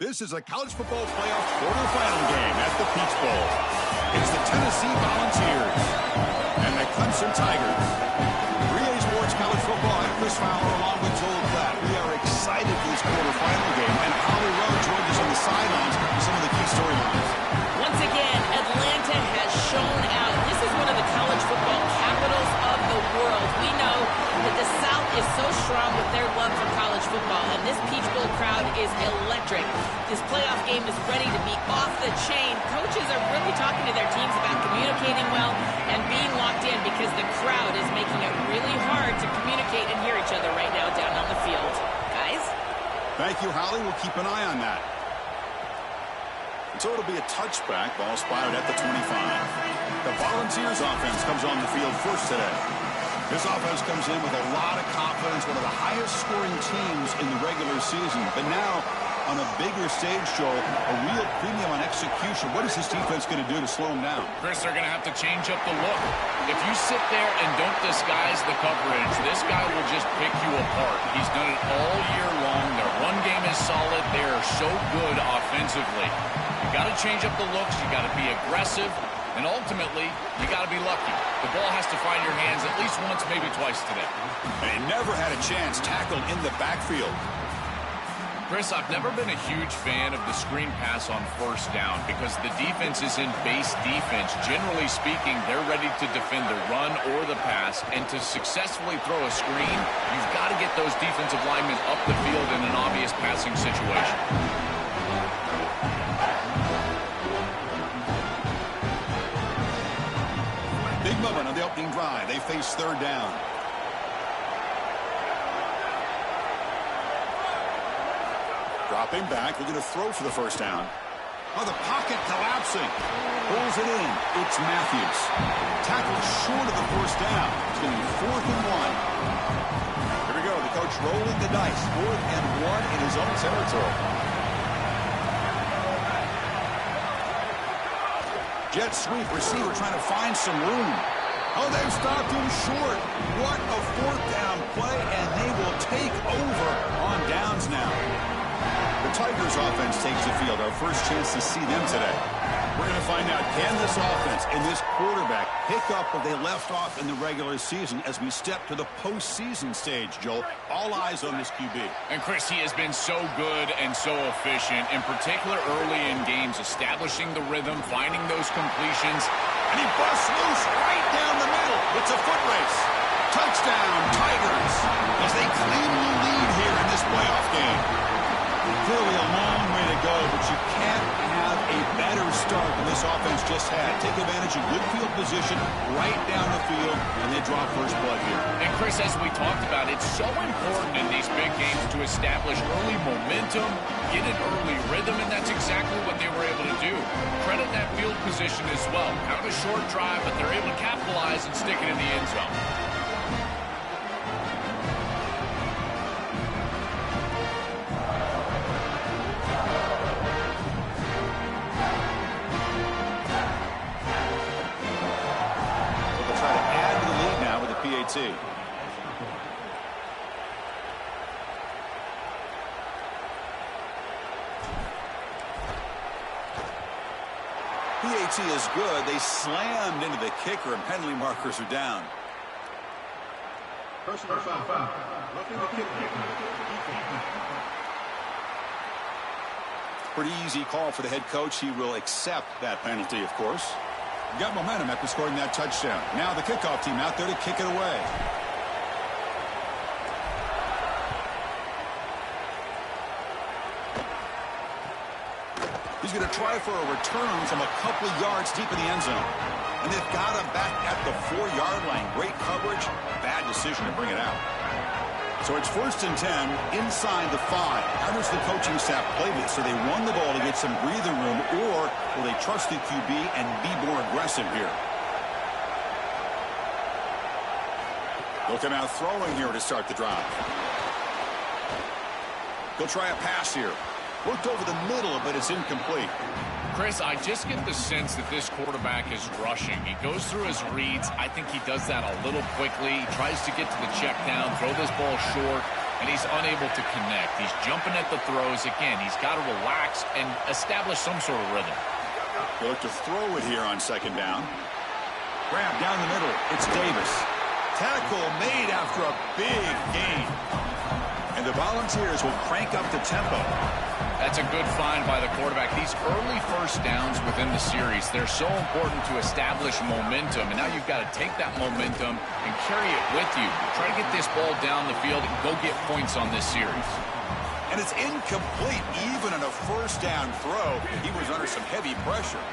This is a college football playoff quarterfinal game at the Peach Bowl. It's the Tennessee Volunteers and the Clemson Tigers. 3A Sports College Football. I'm Chris Fowler along with Joel Platt. We are excited for this quarterfinal game, and Holly Rowe joins us on the sidelines for some of the key storylines. Once again, Atlanta has shown out. This is one of the college football capitals of the world. We know that the South is so strong with their love for college football, and this Peach Bowl crowd is electric. This playoff game is ready to be off the chain. Coaches are really talking to their teams about communicating well and being locked in because the crowd is making it really hard to communicate and hear each other right now down on the field. Guys? Thank you, Holly. We'll keep an eye on that. So it'll be a touchback. Ball spotted at the 25. The Volunteers offense comes on the field first today. This offense comes in with a lot of confidence, one of the highest scoring teams in the regular season. But now, on a bigger stage, Joel, a real premium on execution. What is this defense going to do to slow them down? Chris, they're going to have to change up the look. If you sit there and don't disguise the coverage, this guy will just pick you apart. He's done it all year long. Their run game is solid. They are so good offensively. You got to change up the looks. You got to be aggressive. And ultimately, you got to be lucky. The ball has to find your hands at least once, maybe twice today. They never had a chance tackled in the backfield. Chris, I've never been a huge fan of the screen pass on first down because the defense is in base defense. Generally speaking, they're ready to defend the run or the pass. And to successfully throw a screen, you've got to get those defensive linemen up the field in an obvious passing situation. Big moment on the opening drive. They face third down. Dropping back, looking to throw for the first down. Oh, the pocket collapsing. Pulls it in. It's Matthews. Tackled short of the first down. It's going to be 4th and 1. Here we go. The coach rolling the dice. 4th and 1 in his own territory. Jet sweep. Receiver trying to find some room. Oh, they've stopped him short. What a 4th down play, and they will take over on downs now. The Tigers offense takes the field. Our first chance to see them today. We're going to find out, can this offense and this quarterback pick up where they left off in the regular season as we step to the postseason stage, Joel? All eyes on this QB. And Chris, he has been so good and so efficient, in particular early in games, establishing the rhythm, finding those completions. And he busts loose right down the middle. It's a foot race. Touchdown, Tigers, as they cleanly lead here in this playoff game. Clearly a long way to go, but you can't have a better start than this offense just had. Take advantage of good field position right down the field, and they draw first blood here. And Chris, as we talked about, it's so important in these big games to establish early momentum, get an early rhythm, and that's exactly what they were able to do. Credit that field position as well. Kind of a short drive, but they're able to capitalize and stick it in the end zone. PAT is good. They slammed into the kicker, and penalty markers are down. Personal foul. Pretty easy call for the head coach. He will accept that penalty, of course. Got momentum after scoring that touchdown. Now the kickoff team out there to kick it away. He's going to try for a return from a couple of yards deep in the end zone. And they've got him back at the 4-yard line. Great coverage. Bad decision to bring it out. So it's 1st and 10 inside the 5. How does the coaching staff play this? So they run the ball to get some breathing room, or will they trust the QB and be more aggressive here? Looking out throwing here to start the drive. He'll try a pass here. Worked over the middle, but it's incomplete. Chris, I just get the sense that this quarterback is rushing. He goes through his reads. I think he does that a little quickly. He tries to get to the check down, throw this ball short. and he's unable to connect. He's jumping at the throws. Again, he's got to relax and establish some sort of rhythm. They look to throw it here on second down. Grab down the middle. It's Davis. Tackle made after a big gain. And the Volunteers will crank up the tempo. That's a good find by the quarterback. These early first downs within the series, they're so important to establish momentum. And now you've got to take that momentum and carry it with you. Try to get this ball down the field and go get points on this series. And it's incomplete even on a first down throw. He was under some heavy pressure.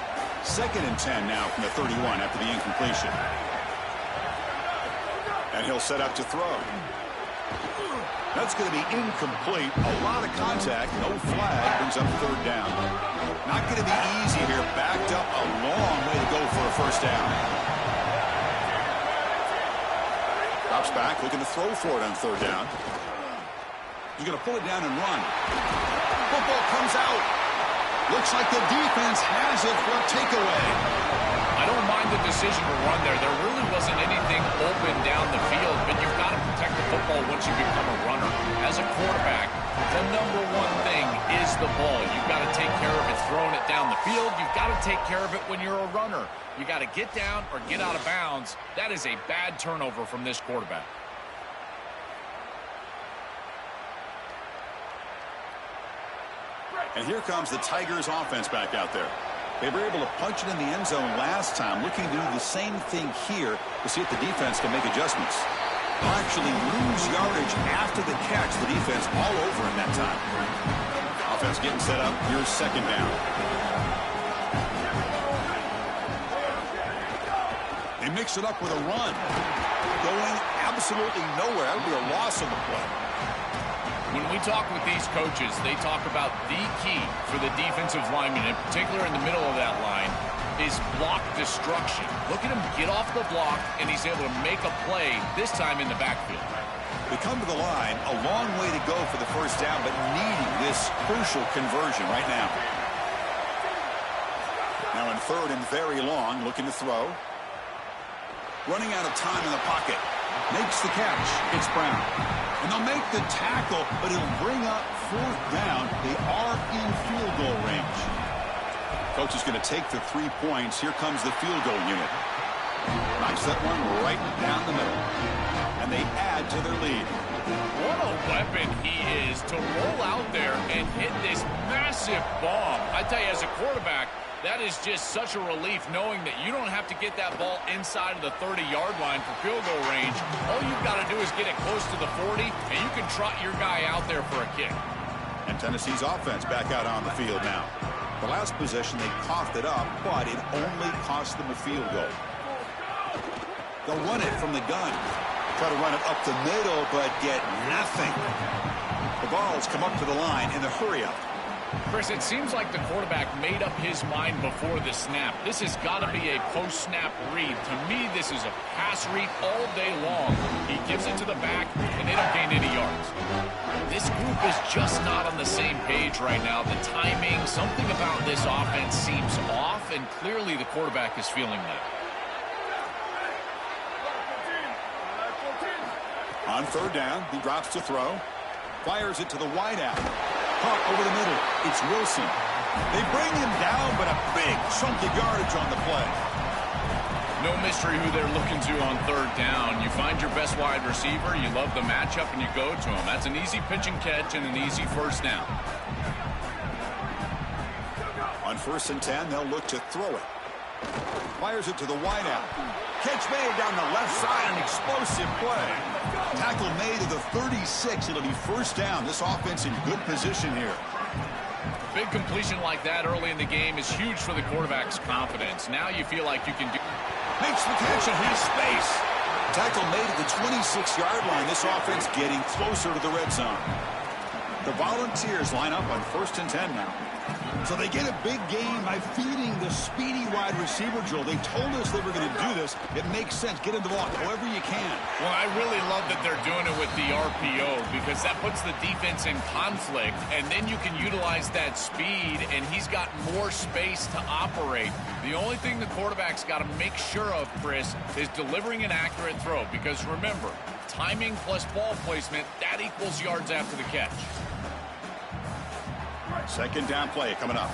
2nd and 10 now from the 31 after the incompletion. And he'll set up to throw. That's going to be incomplete. A lot of contact. No flag. Brings up 3rd down. Not going to be easy here. Backed up a long way to go for a first down. Drops back. Looking to throw for it on 3rd down. He's going to pull it down and run. Football comes out. Looks like the defense has it for a takeaway. I don't mind the decision to run there. There really wasn't anything open down the field, but you've got to protect the football once you become a runner. As a quarterback, the number one thing is the ball. You've got to take care of it throwing it down the field. You've got to take care of it when you're a runner. You got to get down or get out of bounds. That is a bad turnover from this quarterback. And here comes the Tigers offense back out there. They were able to punch it in the end zone last time, looking to do the same thing here to see if the defense can make adjustments. They'll actually lose yardage after the catch. The defense all over him that time. Offense getting set up. Here's 2nd down. They mix it up with a run. Going absolutely nowhere. That would be a loss on the play. When we talk with these coaches, they talk about the key for the defensive lineman, in particular in the middle of that line, is block destruction. Look at him get off the block, and he's able to make a play, this time in the backfield. They come to the line, a long way to go for the first down, but needing this crucial conversion right now. Now in 3rd and very long, looking to throw. Running out of time in the pocket. Makes the catch. It's Brown. And they'll make the tackle, but it'll bring up 4th down. They are in field goal range. Coach is going to take the 3 points. Here comes the field goal unit. Knocks that one right down the middle. And they add to their lead. What a weapon he is to roll out there and hit this massive bomb. I tell you, as a quarterback, that is just such a relief knowing that you don't have to get that ball inside of the 30-yard line for field goal range. All you've got to do is get it close to the 40, and you can trot your guy out there for a kick. And Tennessee's offense back out on the field now. The last possession, they coughed it up, but it only cost them a field goal. They'll run it from the gun. Try to run it up the middle, but get nothing. The balls come up to the line in the hurry-up. Chris, it seems like the quarterback made up his mind before the snap. This has got to be a post-snap read. To me, this is a pass read all day long. He gives it to the back, and they don't gain any yards. This group is just not on the same page right now. The timing, something about this offense seems off, and clearly the quarterback is feeling that. On 3rd down, he drops to throw. Fires it to the wideout. Caught over the middle. It's Wilson. They bring him down, but a big chunk of yardage on the play. No mystery who they're looking to on 3rd down. You find your best wide receiver, you love the matchup, and you go to him. That's an easy pitch and catch and an easy first down. On 1st and 10, they'll look to throw it. Fires it to the wideout. Catch made down the left side, an explosive play. Tackle made to the 36. It'll be first down. This offense in good position here. Big completion like that early in the game is huge for the quarterback's confidence. Now you feel like you can do... Makes the catch and has space. Tackle made at the 26-yard line. This offense getting closer to the red zone. The Volunteers line up on 1st and 10 now. So they get a big gain by feeding the speedy wide receiver drill. They told us they were going to do this. It makes sense. Get him the ball however you can. Well, I really love that they're doing it with the RPO because that puts the defense in conflict, and then you can utilize that speed, and he's got more space to operate. The only thing the quarterback's got to make sure of, Chris, is delivering an accurate throw because remember, timing plus ball placement, that equals yards after the catch. Second down play coming up.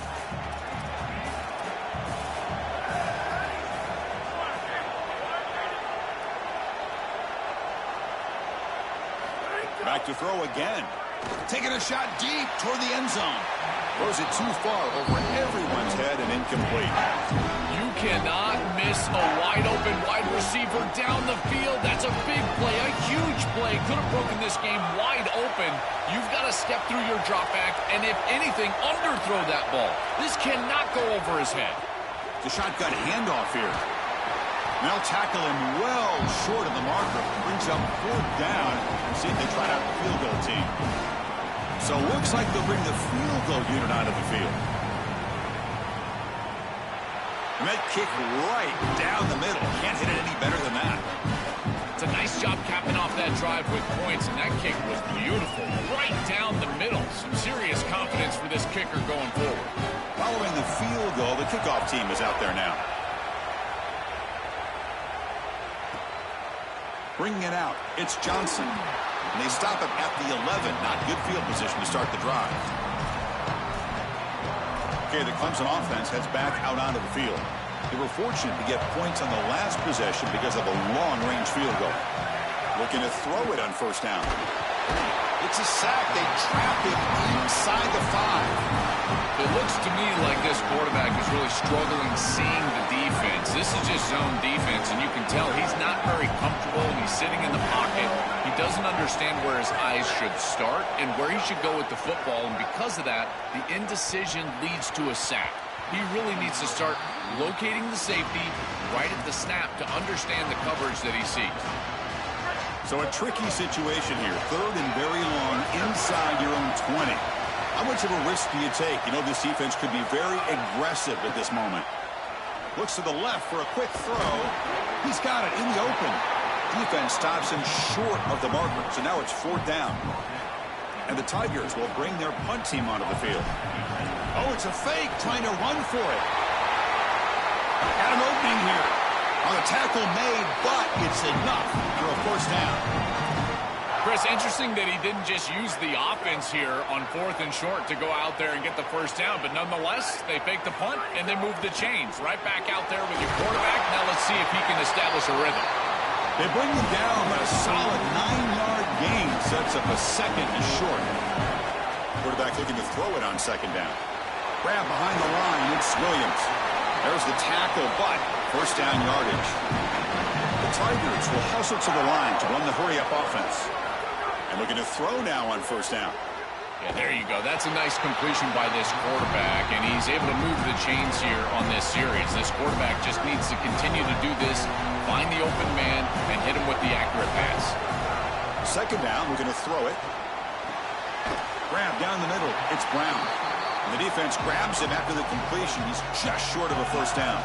Back to throw again. Taking a shot deep toward the end zone. Throws it too far over everyone's head and incomplete. You cannot miss a wide-open wide receiver down the field. That's a big play, a huge play. Could have broken this game wide open. You've got to step through your drop back and, if anything, underthrow that ball. This cannot go over his head. The shotgun handoff here. They'll tackle him well short of the marker. Brings up fourth down. See if they try out the field goal team. So looks like they'll bring the field goal unit out of the field. And that kick right down the middle. Can't hit it any better than that. It's a nice job capping off that drive with points, and that kick was beautiful. Right down the middle. Some serious confidence for this kicker going forward. Following the field goal, the kickoff team is out there now. Bringing it out, it's Johnson. And they stop him at the 11. Not good field position to start the drive. Okay, the Clemson offense heads back out onto the field. They were fortunate to get points on the last possession because of a long-range field goal. Looking to throw it on first down. It's a sack. They trap him inside the 5. It looks to me like this quarterback is really struggling seeing the defense. This is just zone defense, and you can tell he's not very comfortable, and he's sitting in the pocket. He doesn't understand where his eyes should start and where he should go with the football, and because of that, the indecision leads to a sack. He really needs to start locating the safety right at the snap to understand the coverage that he sees. So a tricky situation here. Third and very long inside your own 20. How much of a risk do you take? You know, this defense could be very aggressive at this moment. Looks to the left for a quick throw. He's got it in the open. Defense stops him short of the marker. So now it's fourth down. And the Tigers will bring their punt team onto the field. Oh, it's a fake, trying to run for it. Got an opening here. On the tackle made, but it's enough for a first down. Chris, interesting that he didn't just use the offense here on fourth and short to go out there and get the first down, but nonetheless, they fake the punt and they move the chains. Right back out there with your quarterback. Now let's see if he can establish a rhythm. They bring him down, but a solid 9-yard gain sets up a second and short. Quarterback looking to throw it on second down. Grab behind the line, it's Williams. There's the tackle, but first down yardage. The Tigers will hustle to the line to run the hurry-up offense. And looking to throw now on first down. Yeah, there you go. That's a nice completion by this quarterback, and he's able to move the chains here on this series. This quarterback just needs to continue to do this, find the open man, and hit him with the accurate pass. Second down, we're going to throw it. Grab down the middle. It's Brown. And the defense grabs him after the completion. He's just short of a first down.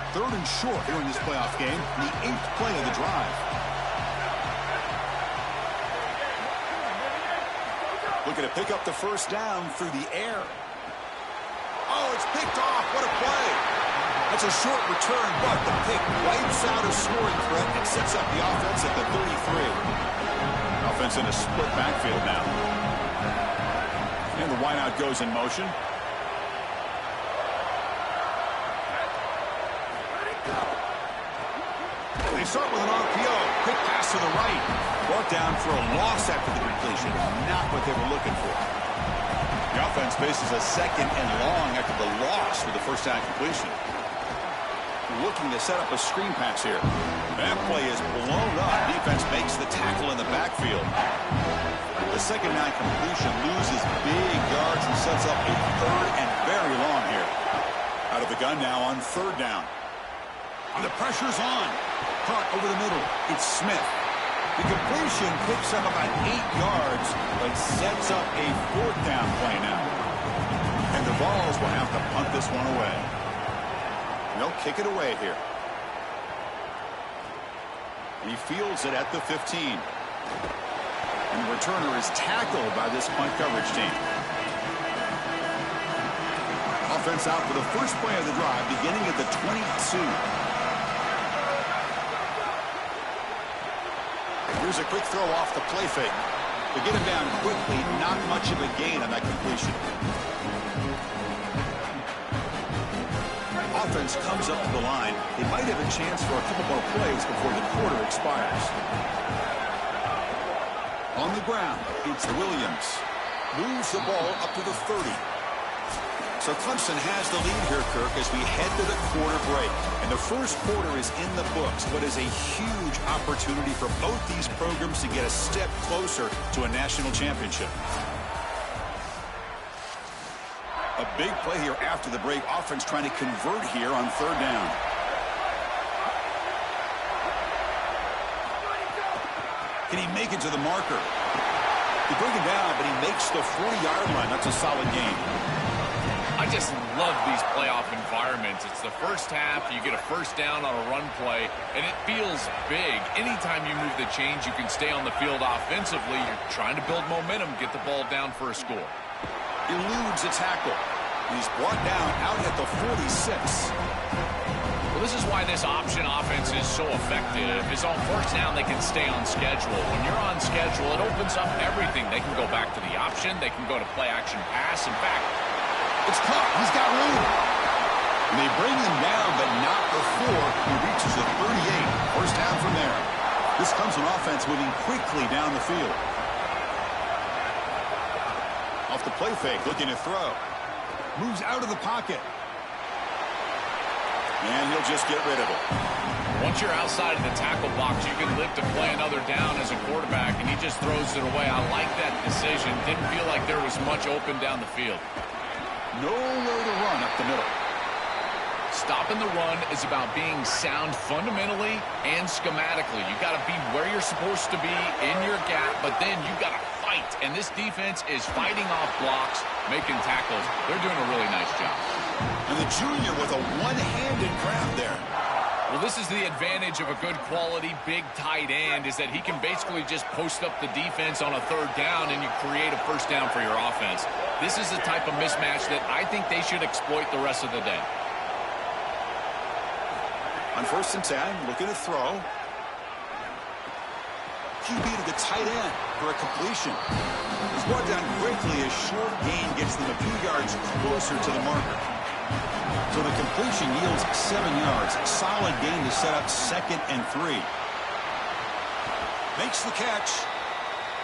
Third and short here in this playoff game. The 8th play of the drive. Looking to pick up the first down through the air. Oh, it's picked off. What a play. That's a short return, but the pick wipes out a scoring threat and sets up the offense at the 33. Offense in a split backfield now. And the wideout goes in motion. They start with an RPO. Quick pass to the right. Brought down for a loss after the completion. Not what they were looking for. The offense faces a second and long after the loss with the first down completion. Looking to set up a screen pass here. That play is blown up. Defense makes the tackle in the backfield. The second down completion loses big yards and sets up a third and very long here. Out of the gun now on third down. And the pressure's on. Caught over the middle. It's Smith. The completion picks up about 8 yards, but sets up a fourth down play now. And the Vols will have to punt this one away. They'll kick it away here. He fields it at the 15. And the returner is tackled by this punt coverage team. Offense out for the first play of the drive, beginning at the 22. Here's a quick throw off the play fake. To get him down quickly, not much of a gain on that completion. Offense comes up to the line. They might have a chance for a couple more plays before the quarter expires. On the ground, it's Williams. Moves the ball up to the 30. So Clemson has the lead here, Kirk, as we head to the quarter break. And the first quarter is in the books, but is a huge opportunity for both these programs to get a step closer to a national championship. A big play here after the break. Offense trying to convert here on third down. Can he make it to the marker? They bring him down, but he makes the 40-yard line. That's a solid gain. I just love these playoff environments. It's the first half. You get a first down on a run play, and it feels big. Anytime you move the chains, you can stay on the field offensively. You're trying to build momentum, get the ball down for a score. Eludes a tackle. He's brought down out at the 46. Well, this is why this option offense is so effective. Is on first down, they can stay on schedule. When you're on schedule, it opens up everything. They can go back to the option. They can go to play action pass. In fact, it's caught. He's got room. And they bring him down, but not before he reaches the 38. First down from there. This comes an offense moving quickly down the field. Off the play fake, looking to throw. Moves out of the pocket. And he'll just get rid of it. Once you're outside of the tackle box, you can live to play another down as a quarterback, and he just throws it away. I like that decision. Didn't feel like there was much open down the field. Nowhere to run up the middle. Stopping the run is about being sound fundamentally and schematically. You got to be where you're supposed to be in your gap, but then you got to fight. And this defense is fighting off blocks, making tackles. They're doing a really nice job. And the junior with a one-handed grab there. Well, this is the advantage of a good quality big tight end, is that he can basically just post up the defense on a third down and you create a first down for your offense. This is the type of mismatch that I think they should exploit the rest of the day. On 1st and 10, looking to throw. QB to the tight end for a completion. He's brought down quickly. A short gain gets them a few yards closer to the marker. So the completion yields 7 yards. Solid gain to set up 2nd and 3. Makes the catch.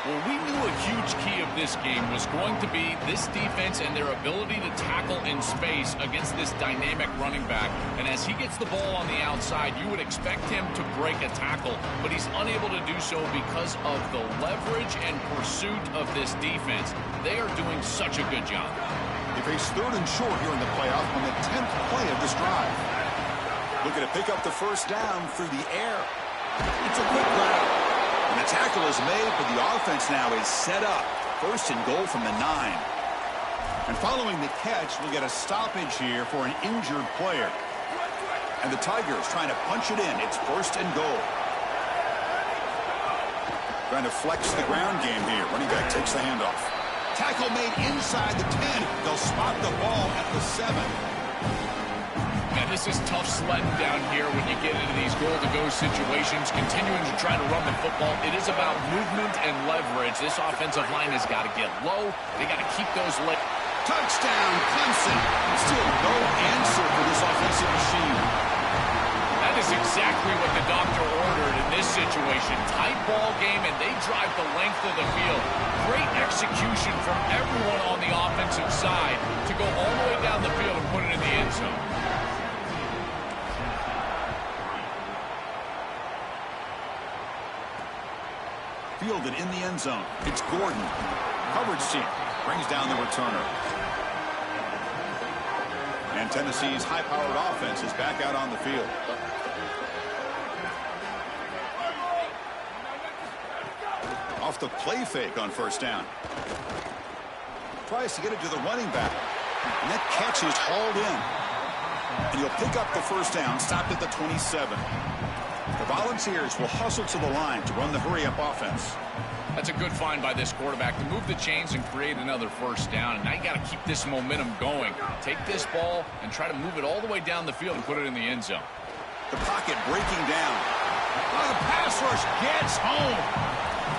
Well, we knew a huge key of this game was going to be this defense and their ability to tackle in space against this dynamic running back. And as he gets the ball on the outside, you would expect him to break a tackle, but he's unable to do so because of the leverage and pursuit of this defense. They are doing such a good job. They face 3rd and short here in the playoff on the 10th play of this drive. Looking to pick up the first down through the air. It's a quick grab. And the tackle is made, but the offense now is set up. 1st and goal from the 9. And following the catch, we'll get a stoppage here for an injured player. And the Tigers trying to punch it in. It's 1st and goal. Trying to flex the ground game here. Running back takes the handoff. Tackle made inside the 10. They'll spot the ball at the 7. And this is tough sledding down here when you get into these goal-to-go situations, continuing to try to run the football. It is about movement and leverage. This offensive line has got to get low. They got to keep those legs. Touchdown, Clemson. Still no answer for this offensive machine. That is exactly what the doctor ordered in this situation. Tight ball game, and they drive the length of the field. Great execution from everyone on the offensive side to go all the way down the field and put it in the end zone. Fielded in the end zone. It's Gordon. Coverage team brings down the returner. And Tennessee's high-powered offense is back out on the field. Off the play fake on 1st down. Tries to get it to the running back. And that catch is hauled in. And he'll pick up the first down, stopped at the 27. The Volunteers will hustle to the line to run the hurry-up offense. That's a good find by this quarterback to move the chains and create another first down. And now you got to keep this momentum going. Take this ball and try to move it all the way down the field and put it in the end zone. The pocket breaking down. Oh, the pass rush gets home.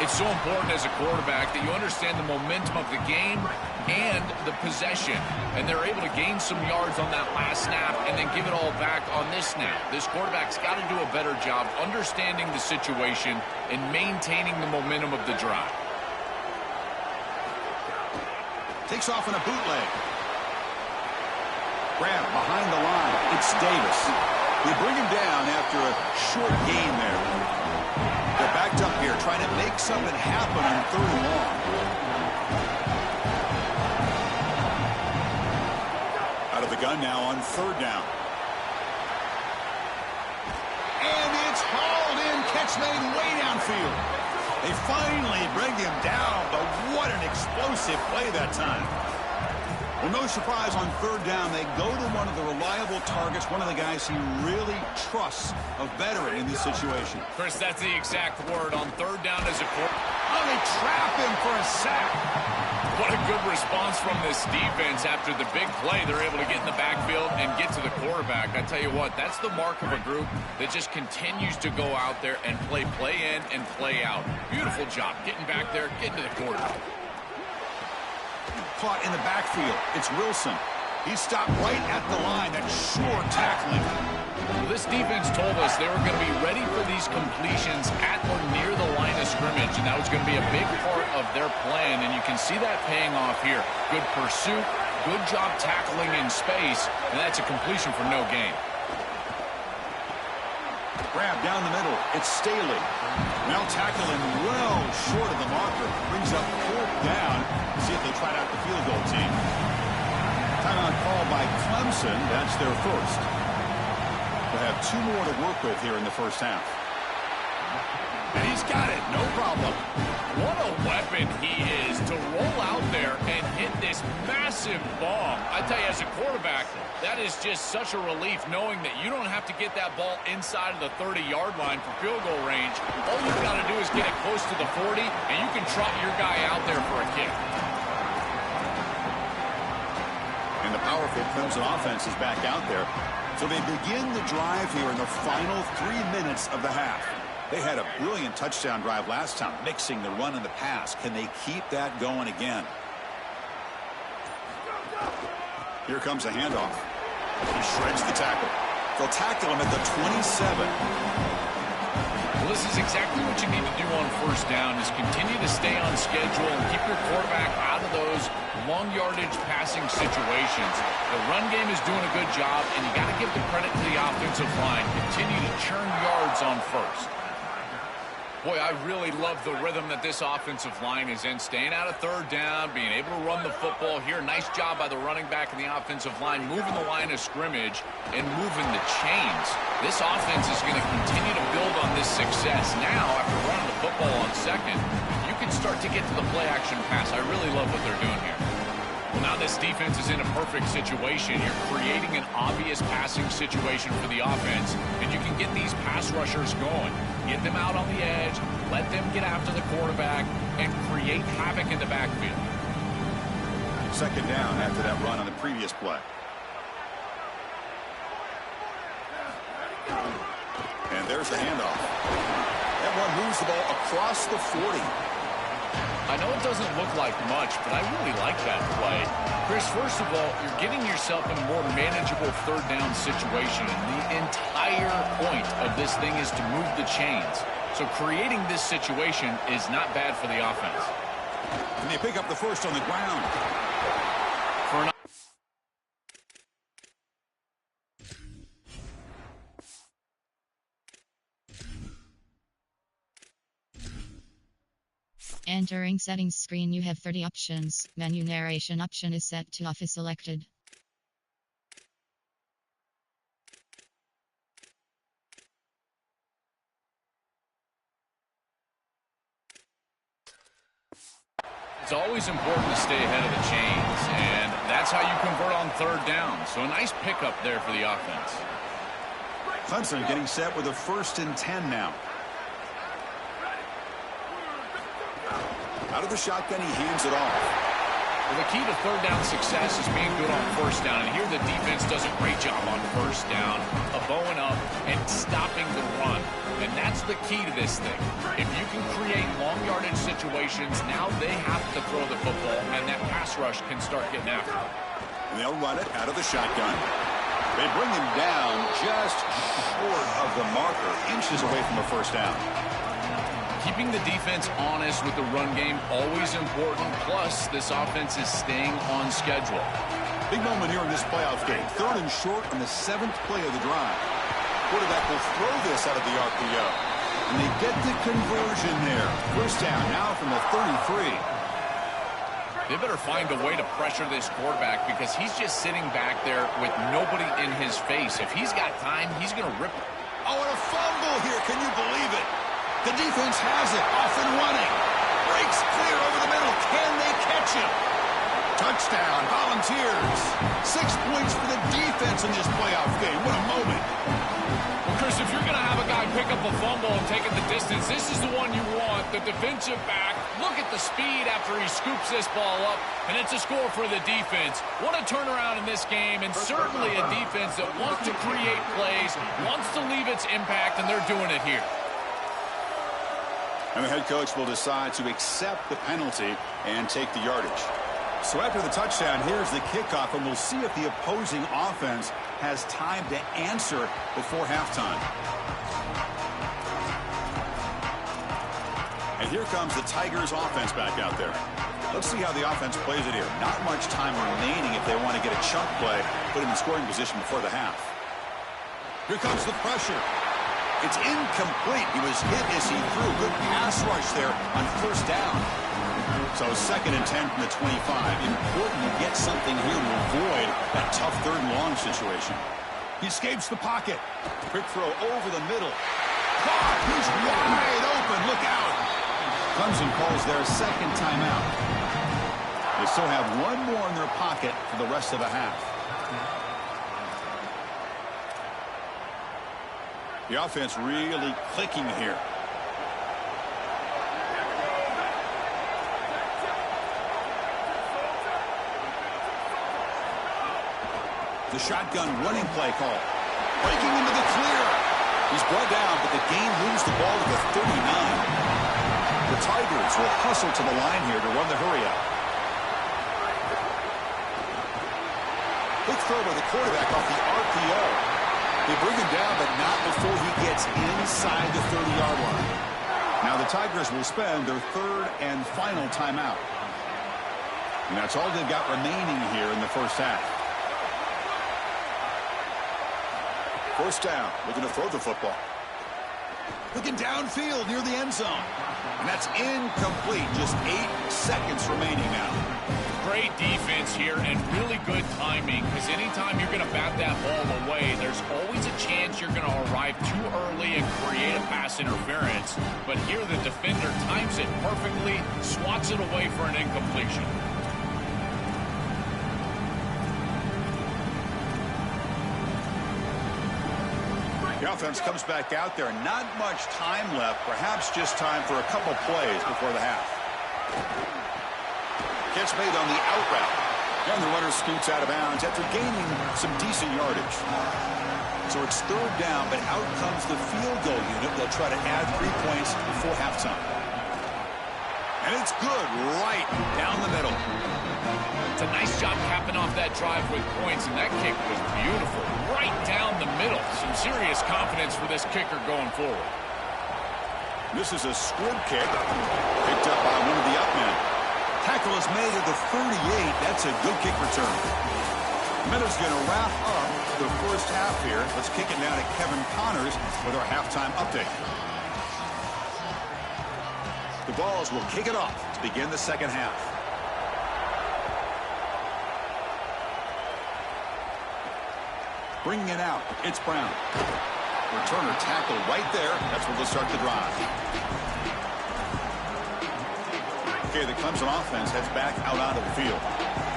It's so important as a quarterback that you understand the momentum of the game and the possession. And they're able to gain some yards on that last snap and then give it all back on this snap. This quarterback's got to do a better job understanding the situation and maintaining the momentum of the drive. Takes off in a bootleg. Grab behind the line. It's Davis. They bring him down after a short gain there. They're backed up here, trying to make something happen on 3rd and long. Out of the gun now on 3rd down. And it's hauled in. Catch made way downfield. They finally bring him down, but what an explosive play that time. Well, no surprise on 3rd down. They go to one of the reliable targets, one of the guys he really trusts, a veteran in this situation. Chris, that's the exact word. On 3rd down as a quarterback. Oh, they trap him for a sack. What a good response from this defense after the big play. They're able to get in the backfield and get to the quarterback. I tell you what, that's the mark of a group that just continues to go out there and play in and play out. Beautiful job getting back there, getting to the quarterback. Caught in the backfield. It's Wilson. He stopped right at the line. That sure tackling. Well, this defense told us they were going to be ready for these completions at or near the line of scrimmage, and that was going to be a big part of their plan, and you can see that paying off here. Good pursuit, good job tackling in space, and that's a completion for no gain. Grab down the middle. It's Staley. Now tackling well short of the marker. Brings up 4th down. See if they try out the field goal team. Timeout called by Clemson. That's their first. They'll have 2 more to work with here in the first half. And he's got it. No problem. What a weapon he is to roll out there and hit this massive bomb. I tell you, as a quarterback, that is just such a relief knowing that you don't have to get that ball inside of the 30-yard line for field goal range. All you've got to do is get it close to the 40, and you can trot your guy out there for a kick. And the powerful Clemson offense is back out there. So they begin the drive here in the final 3 minutes of the half. They had a brilliant touchdown drive last time, mixing the run and the pass. Can they keep that going again? Here comes a handoff. He shreds the tackle. They'll tackle him at the 27. Well, this is exactly what you need to do on 1st down is continue to stay on schedule and keep your quarterback out of those long yardage passing situations. The run game is doing a good job, and you got to give the credit to the offensive line. Continue to churn yards on 1st. Boy, I really love the rhythm that this offensive line is in. Staying out of 3rd down, being able to run the football here. Nice job by the running back and the offensive line, moving the line of scrimmage and moving the chains. This offense is going to continue to build on this success. Now, after running the football on 2nd, you can start to get to the play-action pass. I really love what they're doing here. Well, now this defense is in a perfect situation. You're creating an obvious passing situation for the offense, and you can get these pass rushers going. Get them out on the edge, let them get after the quarterback, and create havoc in the backfield. 2nd down after that run on the previous play. And there's the handoff. That one moves the ball across the 40. I know it doesn't look like much, but I really like that play. Chris, first of all, you're getting yourself in a more manageable 3rd down situation. And the entire point of this thing is to move the chains. So creating this situation is not bad for the offense. And they pick up the first on the ground. For an Entering settings screen, you have 30 options. Menu narration option is set to off is selected. It's always important to stay ahead of the chains, and that's how you convert on 3rd down. So a nice pickup there for the offense. Clemson getting set with a 1st and 10 now. Out of the shotgun, he hands it off. Well, the key to 3rd down success is being good on 1st down. And here the defense does a great job on 1st down, bowing up and stopping the run. And that's the key to this thing. If you can create long yardage situations, now they have to throw the football, and that pass rush can start getting after them. And they'll run it out of the shotgun. They bring him down just short of the marker, inches away from a first down. Keeping the defense honest with the run game, always important. Plus, this offense is staying on schedule. Big moment here in this playoff game. 3rd and short on the 7th play of the drive. Quarterback will throw this out of the RPO. And they get the conversion there. First down now from the 33. They better find a way to pressure this quarterback because he's just sitting back there with nobody in his face. If he's got time, he's going to rip it. Oh, and a fumble here. Can you believe it? The defense has it. Off and running. Breaks clear over the middle. Can they catch him? Touchdown, Volunteers. 6 points for the defense in this playoff game. What a moment. Well, Chris, if you're going to have a guy pick up a fumble and take it the distance, this is the one you want. The defensive back. Look at the speed after he scoops this ball up, and it's a score for the defense. What a turnaround in this game, and certainly a defense that wants to create plays, wants to leave its impact, and they're doing it here. And the head coach will decide to accept the penalty and take the yardage. So after the touchdown, here's the kickoff, and we'll see if the opposing offense has time to answer before halftime. And here comes the Tigers offense back out there. Let's see how the offense plays it here. Not much time remaining if they want to get a chunk play, put him in scoring position before the half. Here comes the pressure. It's incomplete. He was hit as he threw. Good pass rush there on first down. So 2nd and 10 from the 25. Important to get something here to avoid that tough 3rd and long situation. He escapes the pocket. Quick throw over the middle. Caught. He's wide open. Look out. Clemson calls their 2nd timeout. They still have one more in their pocket for the rest of the half. The offense really clicking here. The shotgun running play call. Breaking into the clear. He's brought down, but the game moves the ball to the 39. The Tigers will hustle to the line here to run the hurry-up. Quick throw by the quarterback off the RPO. They bring him down, but not before he gets inside the 30-yard line. Now the Tigers will spend their 3rd and final timeout. And that's all they've got remaining here in the first half. First down, looking to throw the football. Looking downfield near the end zone. And that's incomplete. Just 8 seconds remaining now. Great defense here and really good timing, because anytime you're going to bat that ball away, there's always a chance you're going to arrive too early and create a pass interference. But here the defender times it perfectly, swats it away for an incompletion. The offense comes back out there. Not much time left. Perhaps just time for a couple plays before the half. Catch made on the out route. And the runner scoots out of bounds after gaining some decent yardage. So it's 3rd down, but out comes the field goal unit. They'll try to add 3 points before halftime. And it's good right down the middle. It's a nice job capping off that drive with points, and that kick was beautiful. Right down the middle. Some serious confidence for this kicker going forward. This is a squib kick. Picked up by one of the up men. Tackle is made at the 38. That's a good kick return. Minute's going to wrap up the first half here. Let's kick it now to Kevin Connors with our halftime update. The Vols will kick it off to begin the second half. Bringing it out, it's Brown. Returner tackle right there. That's where they'll start the drive. Okay, the Clemson offense heads back out onto the field.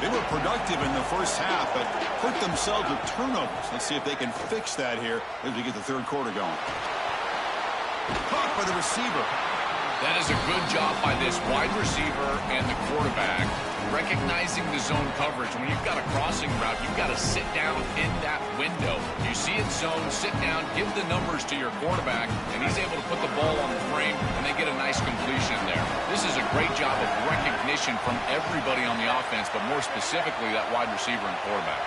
They were productive in the first half, but hurt themselves with turnovers. Let's see if they can fix that here as we get the 3rd quarter going. Caught by the receiver. That is a good job by this wide receiver and the quarterback recognizing the zone coverage. When you've got a crossing route, you've got to sit down in that window. You see it zone, sit down, give the numbers to your quarterback, and he's able to put the ball on the frame, and they get a nice completion there. This is a great job of recognition from everybody on the offense, but more specifically that wide receiver and quarterback.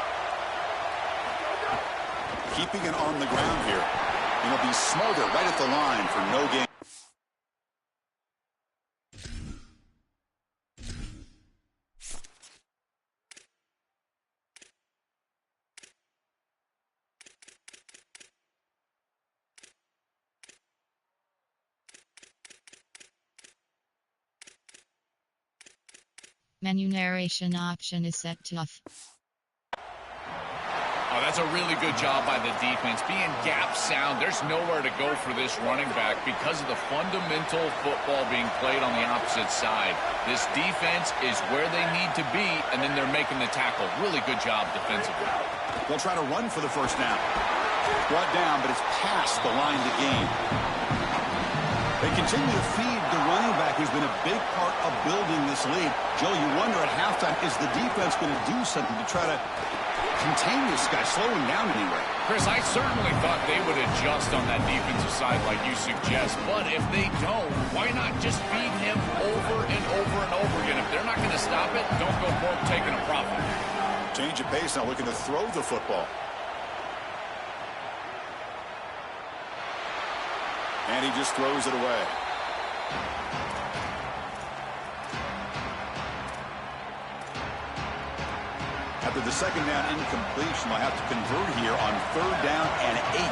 Keeping it on the ground here. And he'll be smothered right at the line for no gain. Menu narration option is set to off. Oh, that's a really good job by the defense. Being gap sound, there's nowhere to go for this running back because of the fundamental football being played on the opposite side. This defense is where they need to be, and then they're making the tackle. Really good job defensively. They'll try to run for the first down. Brought down, but it's past the line to gain. They continue to feed the running back, who's been a big part of building this lead. Joe, you wonder at halftime, is the defense going to do something to try to contain this guy, slow him down anyway? Chris, I certainly thought they would adjust on that defensive side like you suggest, but if they don't, why not just feed him over and over and over again? If they're not going to stop it, don't go for taking a profit. Change of pace now, looking to throw the football. And he just throws it away. After the second down incompletion, they'll have to convert here on 3rd down and 8.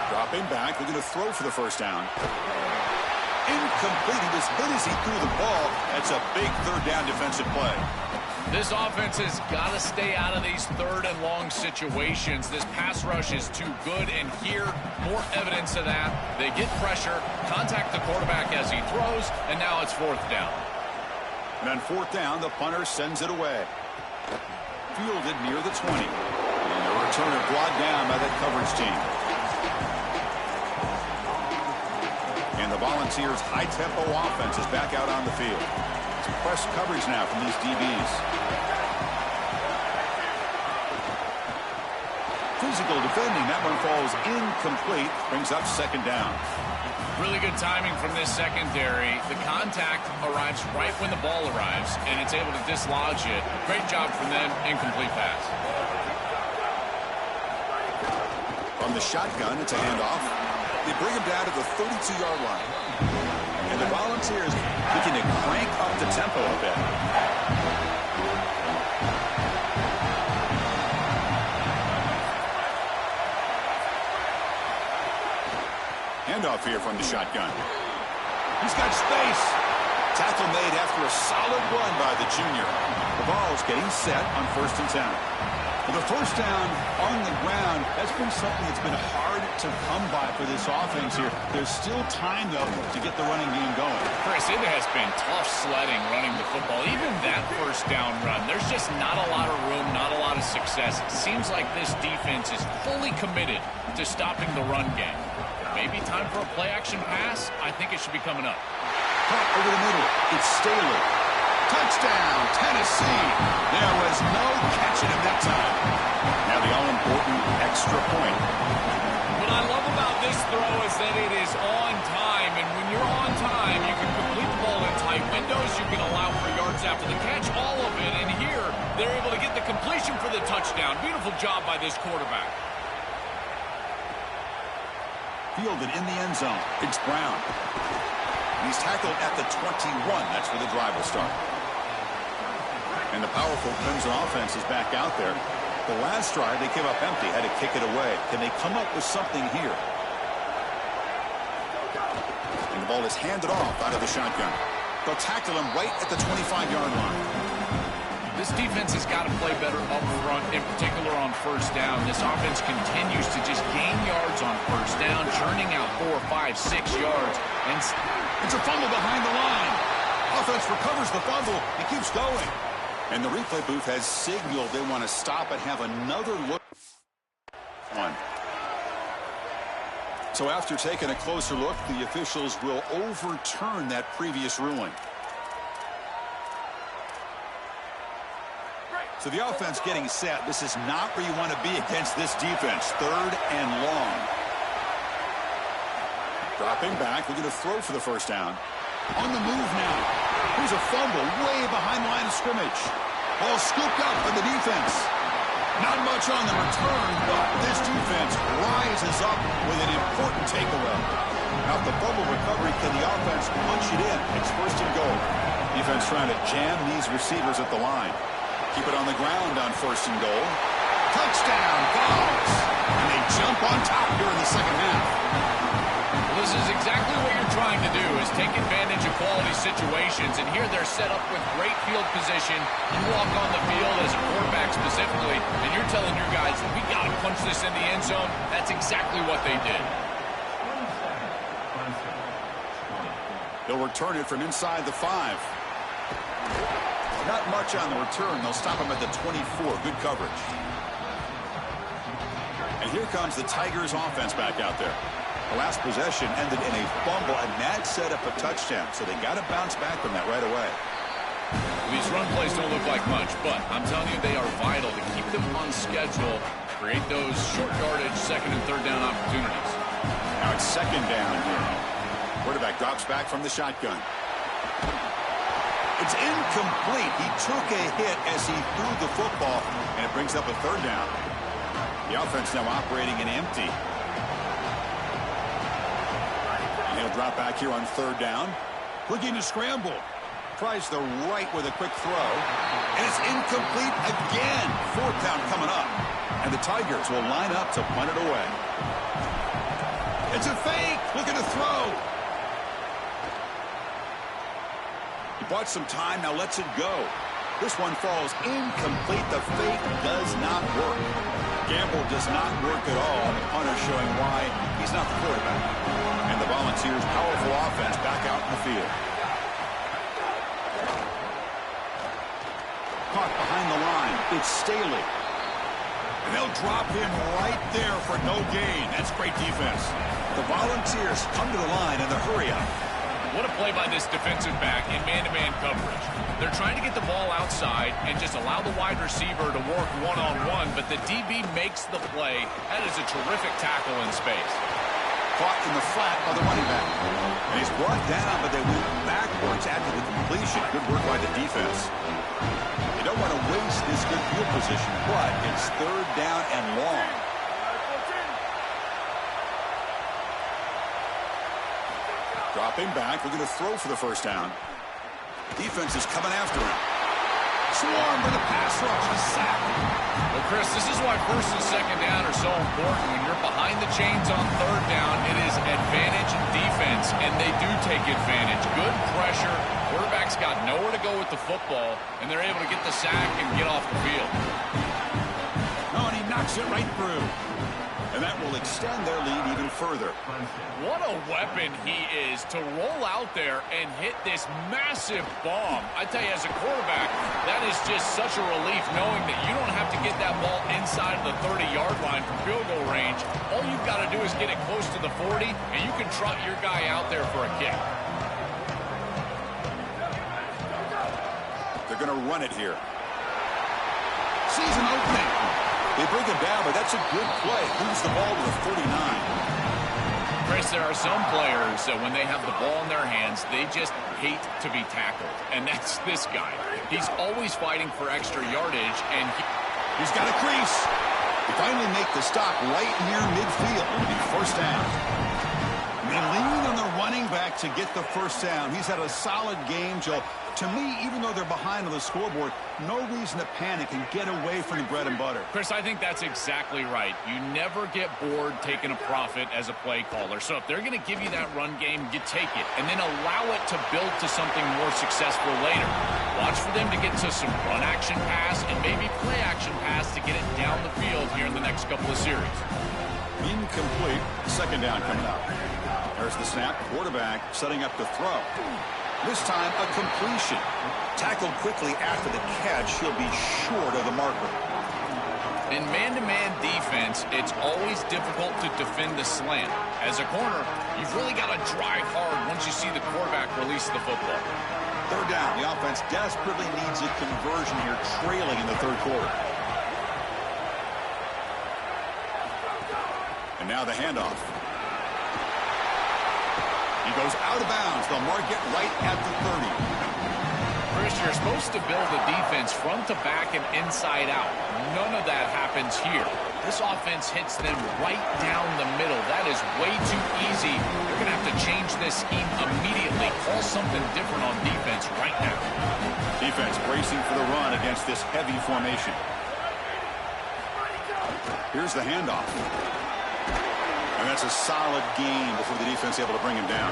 Dropping back, looking to throw for the first down. Incomplete. He was hit as he threw the ball. That's a big 3rd down defensive play. This offense has got to stay out of these 3rd and long situations. This pass rush is too good, and here, more evidence of that. They get pressure, contact the quarterback as he throws, and now it's 4th down. And on 4th down, the punter sends it away. Fielded near the 20. And the returner brought down by that coverage team. And the Volunteers' high-tempo offense is back out on the field. It's press coverage now from these DBs. Physical defending. That one falls incomplete. Brings up 2nd down. Really good timing from this secondary. The contact arrives right when the ball arrives, and it's able to dislodge it. Great job from them. Incomplete pass. From the shotgun, it's a handoff. They bring him down to the 32-yard line. And the Volunteers looking to crank up the tempo a bit. Handoff here from the shotgun. He's got space. Tackle made after a solid run by the junior. The ball's getting set on 1st and 10. Well, the first down on the ground, that's been something that's been hard to come by for this offense here. There's still time, though, to get the running game going. Chris, it has been tough sledding running the football. Even that first down run, there's just not a lot of room, not a lot of success. It seems like this defense is fully committed to stopping the run game. Maybe time for a play-action pass? I think it should be coming up. Cut over the middle. It's Staley. Touchdown, Tennessee. There was no catching him that time. Now the all-important extra point. What I love about this throw is that it is on time, and when you're on time, you can complete the ball in tight windows. You can allow for yards after the catch, all of it. And here, they're able to get the completion for the touchdown. Beautiful job by this quarterback. Fielded in the end zone. It's Brown. And he's tackled at the 21. That's where the drive will start. And the powerful Clemson offense is back out there. The last drive, they came up empty, had to kick it away. Can they come up with something here? And the ball is handed off out of the shotgun. They'll tackle him right at the 25-yard line. This defense has got to play better up front, in particular on 1st down. This offense continues to just gain yards on 1st down, churning out 4, 5, 6 yards. And it's a fumble behind the line. Offense recovers the fumble. It keeps going. And the replay booth has signaled they want to stop and have another look. So after taking a closer look, the officials will overturn that previous ruling. So the offense getting set. This is not where you want to be against this defense. 3rd and long. Dropping back. We're going to throw for the first down. On the move now. Here's a fumble way behind the line of scrimmage. Ball scooped up by the defense. Not much on the return, but this defense rises up with an important takeaway. Now, the fumble recovery, can the offense punch it in? It's 1st and goal. Defense trying to jam these receivers at the line. Keep it on the ground on 1st and goal. Touchdown, Vols. And they jump on top here in the second half. Well, this is exactly what you're trying to do, is take advantage of quality situations. And here they're set up with great field position. You walk on the field as a quarterback specifically, and you're telling your guys, we got to punch this in the end zone. That's exactly what they did. They'll return it from inside the 5. Not much on the return. They'll stop him at the 24. Good coverage. And here comes the Tigers offense back out there. The last possession ended in a fumble, and that set up a touchdown. So they got to bounce back from that right away. These run plays don't look like much, but I'm telling you they are vital to keep them on schedule, create those short yardage 2nd and 3rd down opportunities. Now it's 2nd down here. Quarterback drops back from the shotgun. It's incomplete. He took a hit as he threw the football, and it brings up a 3rd down. The offense now operating in empty. And he'll drop back here on 3rd down. Looking to scramble. Tries the right with a quick throw. And it's incomplete again. 4th down coming up. And the Tigers will line up to punt it away. It's a fake. Looking to throw. Bought some time, now lets it go. This one falls incomplete. The fake does not work. Gamble does not work at all. The punter showing why he's not the quarterback. And the Volunteers' powerful offense back out in the field. Caught behind the line. It's Staley. And they'll drop him right there for no gain. That's great defense. The Volunteers come to the line in the hurry up. What a play by this defensive back in man-to-man coverage. They're trying to get the ball outside and just allow the wide receiver to work one-on-one, but the DB makes the play. That is a terrific tackle in space. Caught in the flat by the running back. And he's brought down, but they went backwards after the completion. Good work by the defense. They don't want to waste this good field position, but it's 3rd down and long. Dropping back. We're going to throw for the first down. Defense is coming after him. Swarmed by the pass rush. A sack. Well, Chris, this is why 1st and 2nd down are so important. When you're behind the chains on 3rd down, it is advantage defense, and they do take advantage. Good pressure. Quarterback's got nowhere to go with the football, and they're able to get the sack and get off the field. Oh, and he knocks it right through. And that will extend their lead even further. What a weapon he is to roll out there and hit this massive bomb. I tell you, as a quarterback, that is just such a relief knowing that you don't have to get that ball inside the 30-yard line from field goal range. All you've got to do is get it close to the 40, and you can trot your guy out there for a kick. They're going to run it here. Season opening. They bring him down, but that's a good play. Moves the ball to the 49. Chris, there are some players that when they have the ball in their hands, they just hate to be tackled. And that's this guy. He's always fighting for extra yardage, and he's got a crease. They finally make the stop right near midfield. It'll be 1st down. And they lean on the running back to get the 1st down. He's had a solid game, Joe. To me, even though they're behind on the scoreboard, no reason to panic and get away from the bread and butter. Chris, I think that's exactly right. You never get bored taking a profit as a play caller. So if they're going to give you that run game, you take it. And then allow it to build to something more successful later. Watch for them to get to some run action pass and maybe play action pass to get it down the field here in the next couple of series. Incomplete. 2nd down coming up. There's the snap. Quarterback setting up to throw. This time, a completion. Tackled quickly after the catch. He'll be short of the marker. In man-to-man defense, it's always difficult to defend the slant. As a corner, you've really got to drive hard once you see the quarterback release the football. Third down. The offense desperately needs a conversion here, trailing in the third quarter. And now the handoff. He goes out of bounds. They'll mark it right at the 30. Chris, you're supposed to build a defense front to back and inside out. None of that happens here. This offense hits them right down the middle. That is way too easy. They're going to have to change this scheme immediately. Call something different on defense right now. Defense bracing for the run against this heavy formation. Here's the handoff. And that's a solid gain before the defense able to bring him down.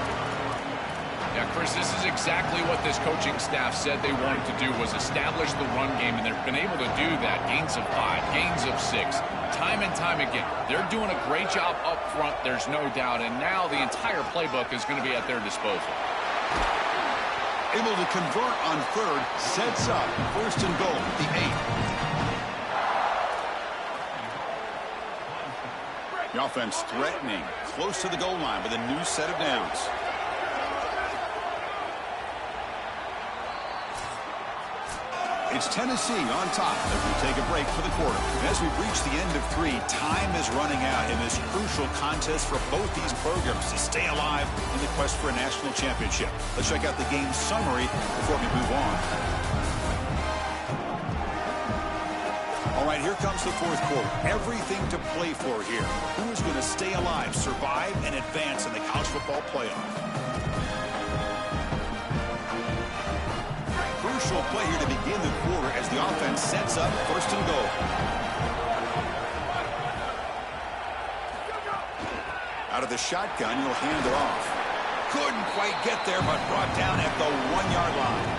Yeah, Chris, this is exactly what this coaching staff said they wanted to do, was establish the run game, and they've been able to do that. Gains of 5, gains of 6, time and time again. They're doing a great job up front, there's no doubt, and now the entire playbook is going to be at their disposal. Able to convert on third, sets up first and goal, the 8. The offense threatening, close to the goal line with a new set of downs. It's Tennessee on top as we take a break for the quarter. And as we reach the end of 3, time is running out in this crucial contest for both these programs to stay alive in the quest for a national championship. Let's check out the game summary before we move on. All right, here comes the fourth quarter. Everything to play for here. Who is going to stay alive, survive, and advance in the college football playoff? Crucial play here to begin the quarter as the offense sets up first and goal. Out of the shotgun, you'll hand it off. Couldn't quite get there, but brought down at the 1-yard line.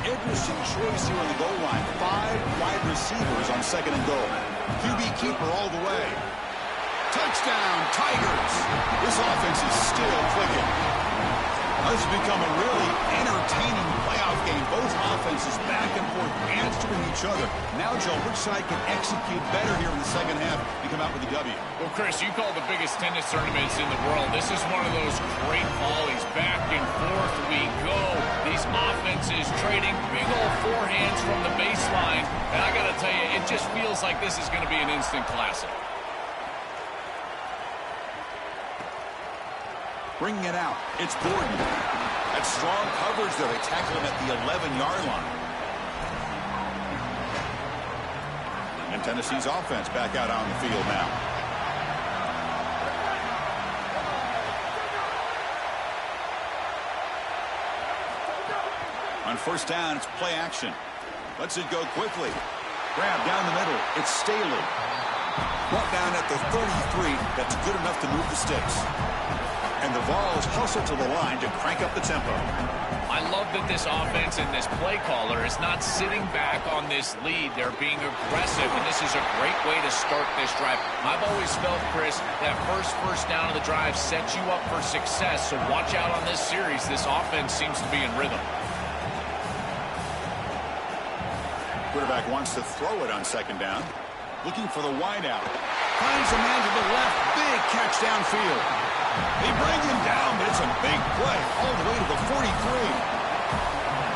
Interesting choice here on the goal line. 5 wide receivers on second and goal. QB keeper all the way. Touchdown, Tigers. This offense is still clicking. This has become a really entertaining playoff game. Both offenses back and forth answering each other. Now, Joe, which side can execute better here in the second half and come out with a W? Well, Chris, you call the biggest tennis tournaments in the world. This is one of those great volleys. Back and forth we go. These offenses trading big old forehands from the baseline. And I got to tell you, it just feels like this is going to be an instant classic. Bringing it out, it's Gordon. That's strong coverage there. They tackle him at the 11-yard line. And Tennessee's offense back out on the field now. On first down, it's play action. Lets it go quickly. Grab down the middle. It's Staley. Brought down at the 33. That's good enough to move the sticks. And the Vols hustle to the line to crank up the tempo. I love that this offense and this play caller is not sitting back on this lead. They're being aggressive, and this is a great way to start this drive. I've always felt, Chris, that first down of the drive sets you up for success, so watch out on this series. This offense seems to be in rhythm. Quarterback wants to throw it on second down. Looking for the wideout. Finds a man to the left. Big catch downfield. They bring him down, but it's a big play all the way to the 43.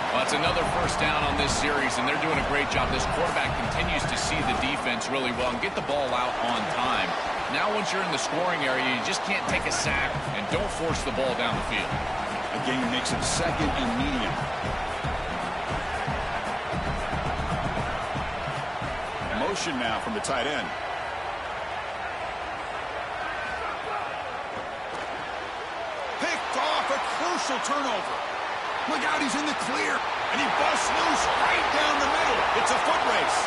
Well, it's another first down on this series, and they're doing a great job. This quarterback continues to see the defense really well and get the ball out on time. Now once you're in the scoring area, you just can't take a sack and don't force the ball down the field. The game makes it second and medium. Motion now from the tight end. Crucial turnover. Look out, he's in the clear. And he busts loose right down the middle. It's a foot race.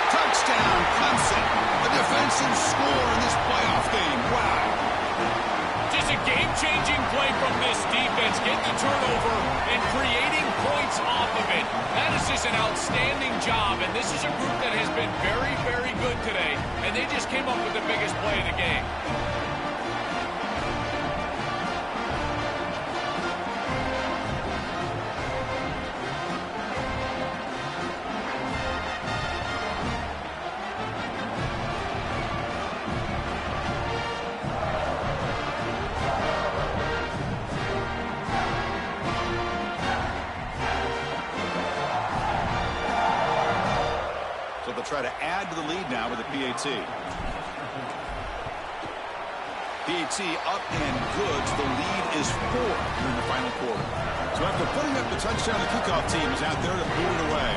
Touchdown, Clemson. A defensive score in this playoff game. Wow. Just a game-changing play from this defense. Getting the turnover and creating points off of it. That is just an outstanding job. And this is a group that has been very, very good today. And they just came up with the biggest play of the game. they'll try to add to the lead now with a PAT. PAT up and good. So the lead is 4 in the final quarter. So after putting up the touchdown, the kickoff team is out there to boot it away.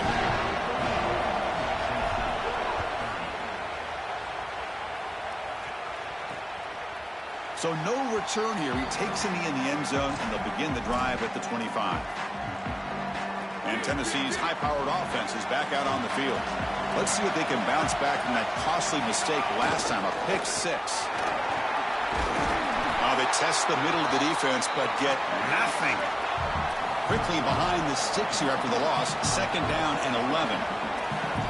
So no return here. He takes a knee in the end zone, and they'll begin the drive at the 25. And Tennessee's high-powered offense is back out on the field. Let's see if they can bounce back from that costly mistake last time, a pick 6. They test the middle of the defense, but get nothing. Quickly behind the sticks here after the loss. 2nd down and 11.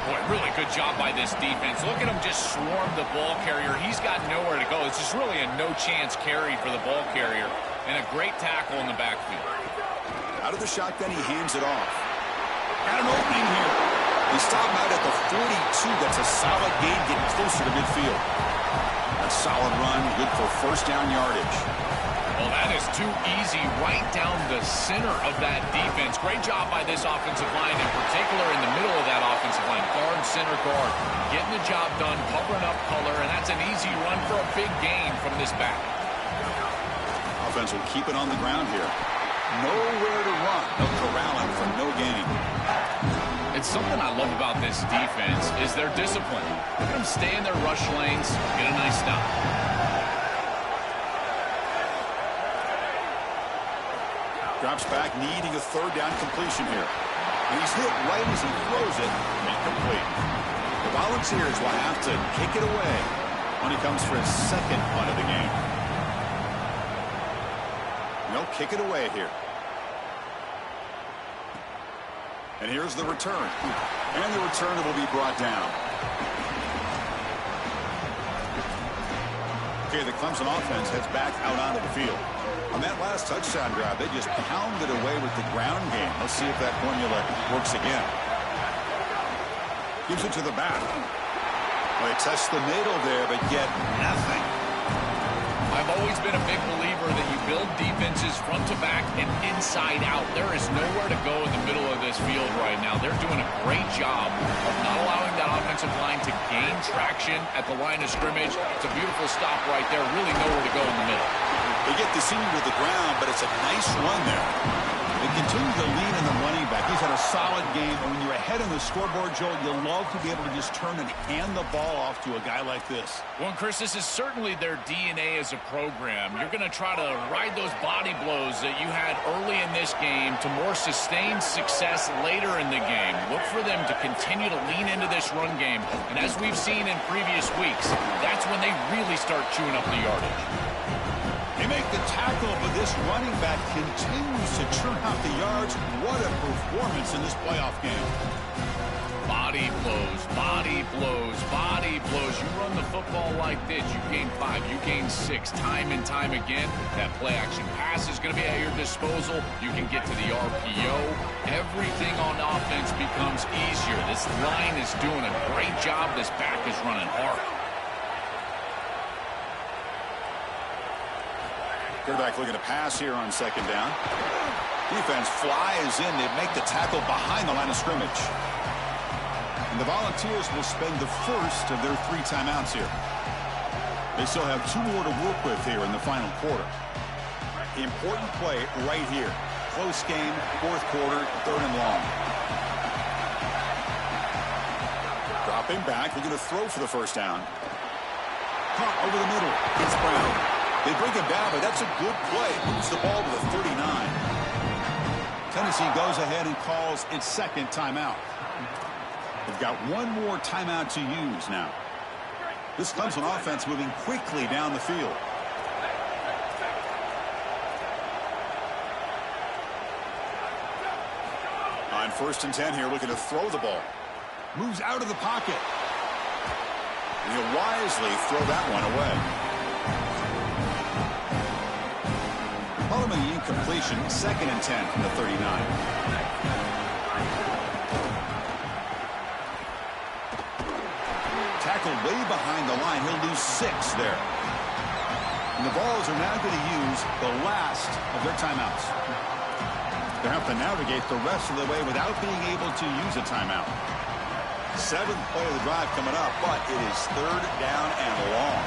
Boy, really good job by this defense. Look at him just swarm the ball carrier. He's got nowhere to go. It's just really a no-chance carry for the ball carrier. And a great tackle in the backfield. Out of the shotgun, he hands it off. Got an opening here. He stopped out at the 42. That's a solid gain, getting closer to midfield. A solid run, good for 1st down yardage. Well, that is too easy right down the center of that defense. Great job by this offensive line, in particular in the middle of that offensive line. Guard, center guard, getting the job done, covering up color, and that's an easy run for a big gain from this back. Offense will keep it on the ground here. Nowhere to run. They'll corral him for no gain. It's something I love about this defense is their discipline. Look at them stay in their rush lanes, get a nice stop. Drops back, needing a 3rd down completion here. And he's hit right as he throws it, incomplete. The Volunteers will have to kick it away when he comes for his 2nd punt of the game. They'll kick it away here. And here's the return. And the return will be brought down. Okay, the Clemson offense heads back out onto the field. On that last touchdown drive, they just pounded away with the ground game. Let's see if that formula works again. Gives it to the back. Well, they test the middle there, but get nothing. I've always been a big believer that you build defenses front to back and inside out. There is nowhere to go in the middle of this field right now. They're doing a great job of not allowing that offensive line to gain traction at the line of scrimmage. It's a beautiful stop right there. Really nowhere to go in the middle. They get the senior to the ground, but it's a nice run there. They continue to lean in the running back. He's had a solid game. And when you're ahead on the scoreboard, Joel, you love to be able to just turn and hand the ball off to a guy like this. Well, Chris, this is certainly their DNA as a program. You're going to try to ride those body blows that you had early in this game to more sustained success later in the game. Look for them to continue to lean into this run game. And as we've seen in previous weeks, that's when they really start chewing up the yardage. They make the tackle, but this running back continues to churn out the yards. What a performance in this playoff game. Body blows, body blows, body blows. You run the football like this, you gain 5, you gain 6, time and time again. That play action pass is going to be at your disposal. You can get to the RPO. Everything on offense becomes easier. This line is doing a great job. This back is running hard. Quarterback looking to pass here on 2nd down. Defense flies in. They make the tackle behind the line of scrimmage. And the Volunteers will spend the first of their 3 timeouts here. They still have 2 more to work with here in the final quarter. Important play right here. Close game, 4th quarter, 3rd and long. Dropping back, they're going to throw for the 1st down. Caught over the middle. It's Brown. They bring him down, but that's a good play. Moves the ball to the 39. Tennessee goes ahead and calls its 2nd timeout. They've got 1 more timeout to use now. This Clemson offense moving quickly down the field. On 1st and 10 here, looking to throw the ball. Moves out of the pocket. And he'll wisely throw that one away. Following the incompletion, 2nd and 10 from the 39. Tackled way behind the line. He'll lose 6 there. And the Vols are now going to use the last of their timeouts. They have to navigate the rest of the way without being able to use a timeout. Seventh play of the drive coming up, but it is third down and long.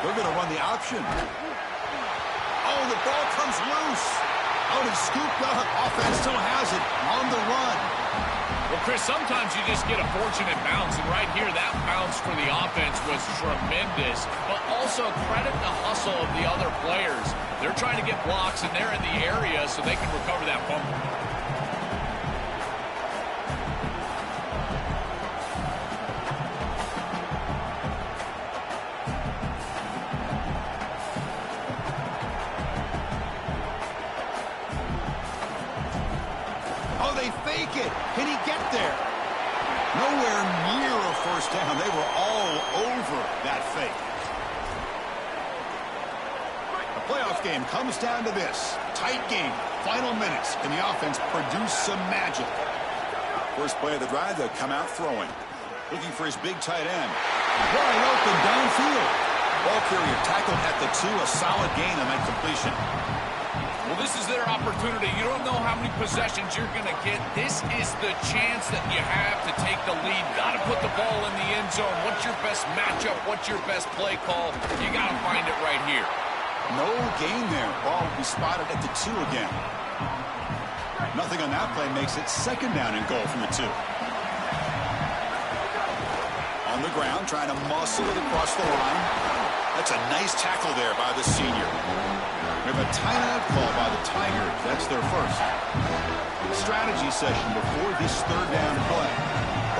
They're going to run the option. Oh, the ball comes loose. Oh, it's scooped up. Offense still has it on the run. Well, Chris, sometimes you just get a fortunate bounce, and right here, that bounce for the offense was tremendous, but also credit the hustle of the other players. They're trying to get blocks, and they're in the area so they can recover that fumble. Can he get there? Nowhere near a first down. They were all over that fake. The playoff game comes down to this. Tight game. Final minutes. Can the offense produce some magic? First play of the drive, they'll come out throwing. Looking for his big tight end. Wide open downfield. Ball carrier tackled at the 2. A solid gain on that completion. Well, this is their opportunity. You don't know how many possessions you're going to get. This is the chance that you have to take the lead. Got to put the ball in the end zone. What's your best matchup? What's your best play call? You got to find it right here. No gain there. Ball will be spotted at the 2 again. Nothing on that play makes it second down and goal from the 2. On the ground, trying to muscle it across the line. That's a nice tackle there by the senior. We have a timeout call by the Tigers. That's their first. Strategy session before this third down play.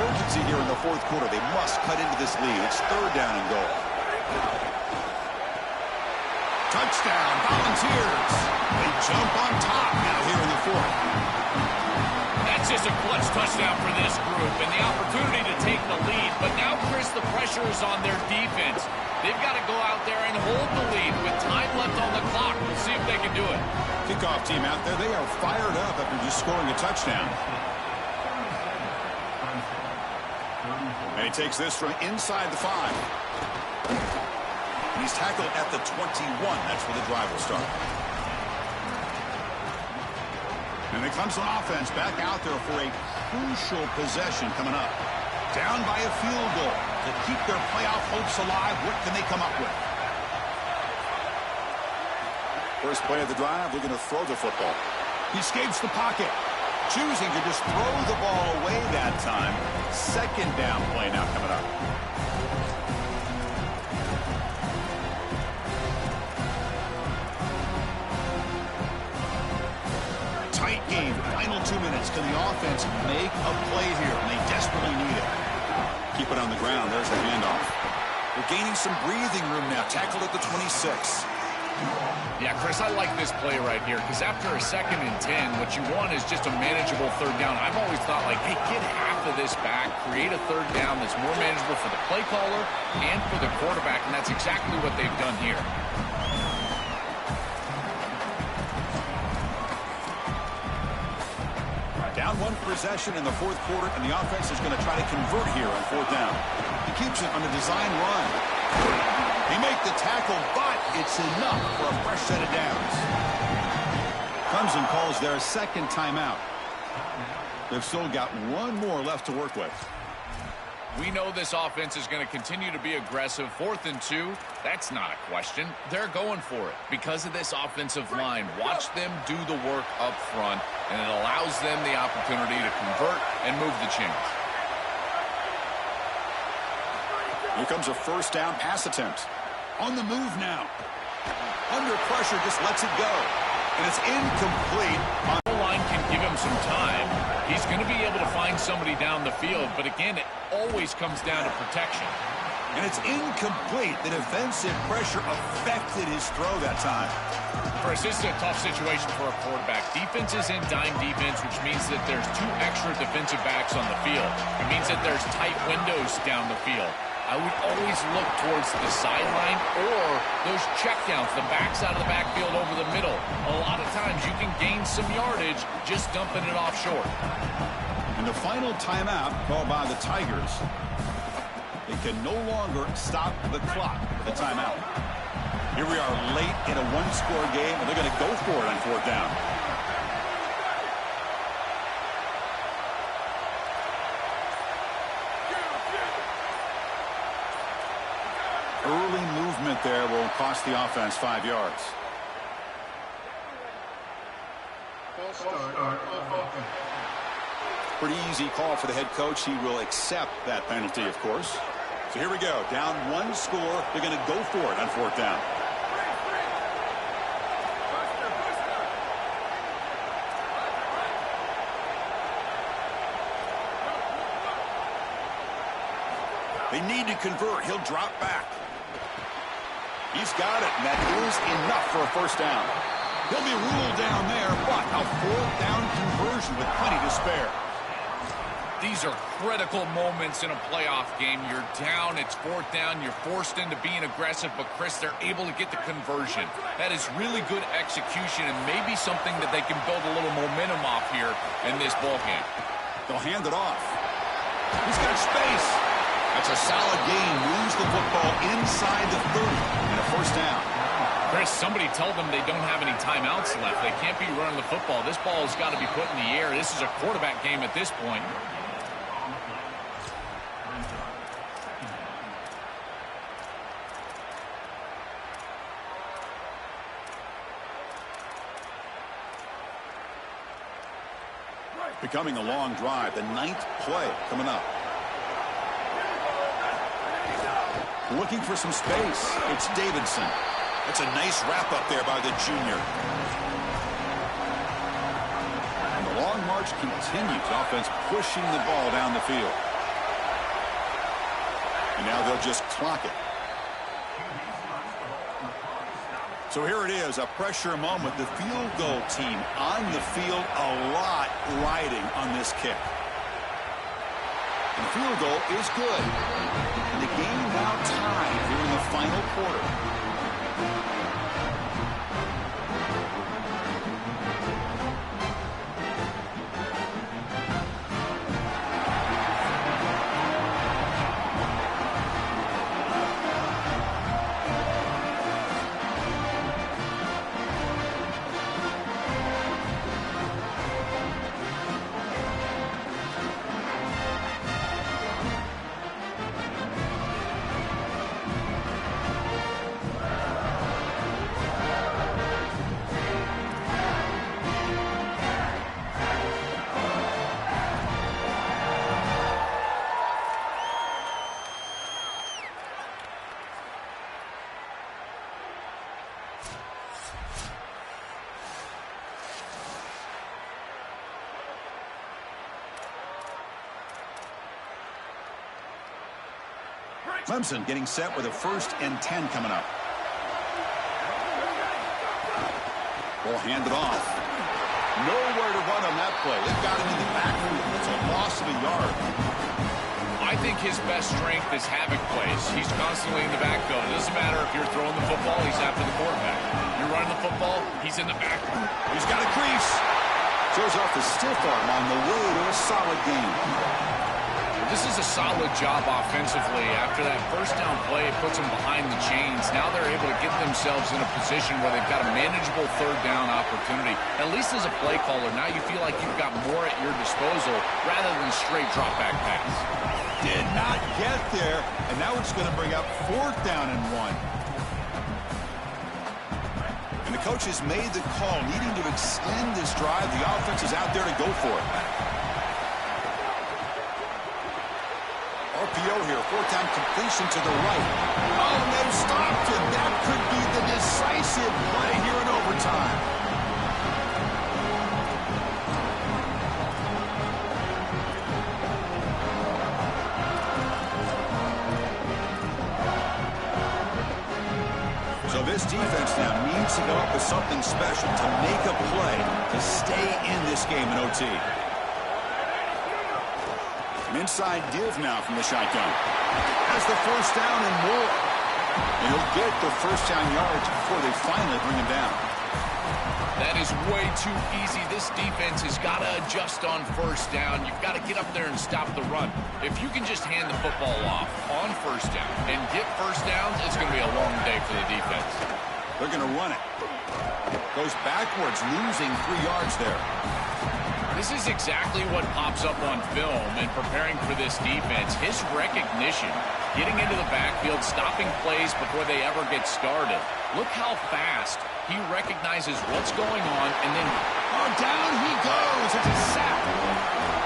Urgency here in the fourth quarter. They must cut into this lead. It's third down and goal. Touchdown, Volunteers. They jump on top now here in the fourth. That's just a clutch touchdown for this group and the opportunity to take the lead. But now, Chris, the pressure is on their defense. They've got to go out there and hold the lead with time left on the clock. We'll see if they can do it. Kickoff team out there. They are fired up after just scoring a touchdown. And he takes this from inside the 5. He's tackled at the 21. That's where the drive will start. And the Clemson offense back out there for a crucial possession coming up. Down by a field goal to keep their playoff hopes alive. What can they come up with? First play of the drive, they're going to throw the football. He escapes the pocket, choosing to just throw the ball away that time. Second down play now coming up. Tight game, final 2 minutes. Can the offense make a play here? And they desperately need it. Keep it on the ground. There's the handoff. They're gaining some breathing room now. Tackled at the 26. Yeah, Chris, I like this play right here because after a 2nd and 10, what you want is just a manageable third down. I've always thought, like, hey, get half of this back, create a third down that's more manageable for the play caller and for the quarterback, and that's exactly what they've done here. Down 1 possession in the fourth quarter, and the offense is going to try to convert here on 4th down. He keeps it on a design run. They make the tackle, but it's enough for a fresh set of downs. Clemson calls their second timeout. They've still got 1 more left to work with. We know this offense is going to continue to be aggressive. 4th and 2, that's not a question. They're going for it because of this offensive line. Watch them do the work up front, and it allows them the opportunity to convert and move the chains. Here comes a first down pass attempt. On the move now. Under pressure, just lets it go. And it's incomplete. The line can give him some time. He's going to be able to find somebody down the field, but again, it always comes down to protection. And it's incomplete. The defensive pressure affected his throw that time. Chris, this is a tough situation for a quarterback. Defense is in dime defense, which means that there's 2 extra defensive backs on the field. It means that there's tight windows down the field. I would always look towards the sideline or those checkdowns, the backside of the backfield over the middle. A lot of times you can gain some yardage just dumping it off short. And the final timeout called by the Tigers. They can no longer stop the clock with the timeout. Here we are late in a 1-score game, and they're going to go for it on 4th down. movement there will cost the offense 5 yards. Pretty easy call for the head coach. He will accept that penalty, of course. So here we go. Down 1 score. They're going to go for it on 4th down. They need to convert. He'll drop back. He's got it, and that is enough for a 1st down. He'll be ruled down there, but a 4th down conversion with plenty to spare. These are critical moments in a playoff game. You're down, it's 4th down, you're forced into being aggressive, but Chris, they're able to get the conversion. That is really good execution and maybe something that they can build a little momentum off here in this ball game. They'll hand it off. He's got space. That's a solid gain. Moves the football inside the 30 and a 1st down. Chris, somebody told them they don't have any timeouts left. They can't be running the football. This ball has got to be put in the air. This is a quarterback game at this point. Becoming a long drive. The 9th play coming up. Looking for some space. It's Davidson. That's a nice wrap up there by the junior. And the long march continues. Offense pushing the ball down the field. And now they'll just clock it. So here it is, a pressure moment. The field goal team on the field, a lot riding on this kick. And the field goal is good. And the game now tied here in the final quarter. Clemson getting set with a 1st and 10 coming up. Ball handed off. Nowhere to run on that play. They've got him in the backfield. It's a loss of a yard. I think his best strength is havoc plays. He's constantly in the backfield. It doesn't matter if you're throwing the football, he's after the quarterback. You're running the football, he's in the backfield. He's got a crease. Shows off the stiff arm on the way to a solid game. This is a solid job offensively. After that 1st down play, it puts them behind the chains. Now they're able to get themselves in a position where they've got a manageable 3rd down opportunity. At least as a play caller, now you feel like you've got more at your disposal rather than straight drop back pass. Did not get there, and now it's going to bring up 4th down and 1. And the coach has made the call, needing to extend this drive. The offense is out there to go for it. RPO here, 4th down completion to the right. Oh, they've stopped him. That could be the decisive play here in overtime. So this defense now needs to go up with something special to make a play to stay in this game in OT. An inside give now from the shotgun. Has the 1st down and more. And he'll get the 1st down yards before they finally bring him down. That is way too easy. This defense has got to adjust on 1st down. You've got to get up there and stop the run. If you can just hand the football off on 1st down and get 1st downs, it's going to be a long day for the defense. They're going to run it. Goes backwards, losing 3 yards there. This is exactly what pops up on film in preparing for this defense. His recognition, getting into the backfield, stopping plays before they ever get started. Look how fast he recognizes what's going on, and then down he goes. It's a sack.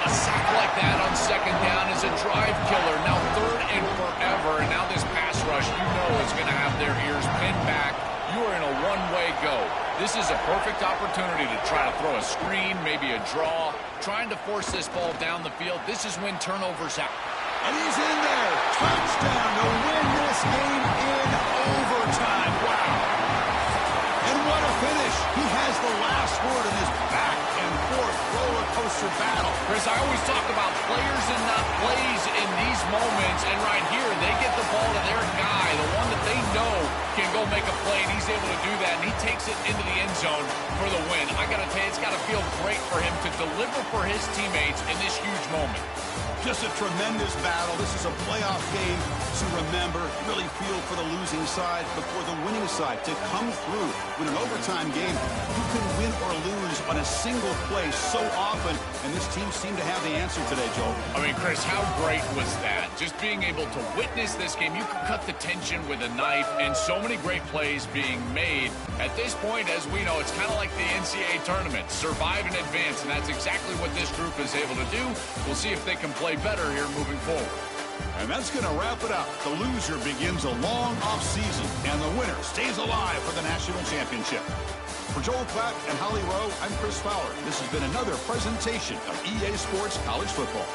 A sack like that on second down is a drive killer. Now third and forever, and now this pass rush, you know, is going to have their ears pinned back. You are in a one-way go. This is a perfect opportunity to try to throw a screen, maybe a draw, trying to force this ball down the field. This is when turnovers happen. And he's in there. Touchdown to win this game in overtime. Wow. And what a finish. He has the last word in this back and forth roller coaster battle. Chris, I always talk about players and not plays in these moments, and right here, they get the ball to their guy, the one that they know can go make a play, and he's able to do that, and he takes it into the end zone for the win. I got to tell you, it's got to feel great for him to deliver for his teammates in this huge moment. Just a tremendous battle. This is a playoff game to remember. Really feel for the losing side, but for the winning side to come through with an overtime game. You can win or lose on a single play so often, and this team seemed to have the answer today, Joel. I mean, Chris, how great was that? Just being able to witness this game. You can cut the tension with a knife, and so many great plays being made. At this point, as we know, it's kind of like the NCAA tournament. Survive and advance, and that's exactly what this group is able to do. We'll see if they can play better here moving forward. And that's going to wrap it up. The loser begins a long offseason, and the winner stays alive for the national championship. For Joel Klatt and Holly Rowe, I'm Chris Fowler. This has been another presentation of EA Sports College Football.